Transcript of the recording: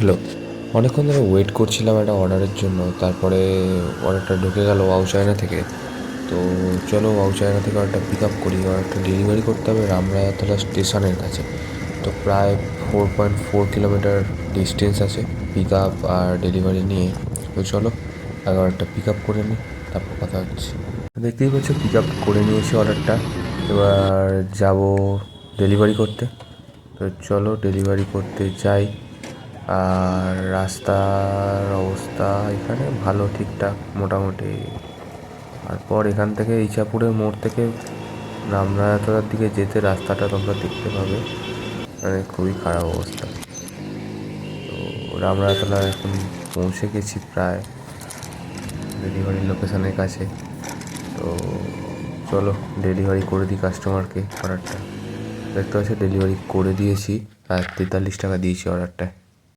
Hello, অনেকক্ষণ ধরে wait করছিলাম একটা অর্ডারের জন্য। তারপরে অর্ডারটা ঢুকে গেল ওয়াও চায়না থেকে। তো চলো ওয়াও চায়না থেকে অর্ডারটা পিক আপ করি। অর্ডারটা ডেলিভারি করতে হবে রামরাজাতলা স্টেশনের কাছে। তো প্রায় 4.4 কিলোমিটার ডিস্টেন্স আছে পিক আপ আর ডেলিভারি নিয়ে। তো চলো আগে অর্ডারটা পিক আপ করে নিই, তারপর কথা হচ্ছে। দেখতেই পাচ্ছ পিক আপ করে নিয়েছি অর্ডারটা। এবার যাব ডেলিভারি করতে। তো চলো ডেলিভারি করতে যাই। আর রাস্তার অবস্থা এখানে ভালো, ঠিকঠাক মোটামুটি। তারপর এখান থেকে ইছাপুরের মোড় থেকে রামরাজাতলার দিকে যেতে রাস্তাটা তোমরা দেখতে পাবে, মানে খুবই খারাপ অবস্থা। তো রামরাজাতলা এখন পৌঁছে গেছি প্রায় ডেলিভারি লোকেশনের কাছে। তো চলো ডেলিভারি করে দিই কাস্টমারকে অর্ডারটা। দেখতে পাচ্ছি ডেলিভারি করে দিয়েছি আর 43 টাকা দিয়েছি অর্ডারটায়।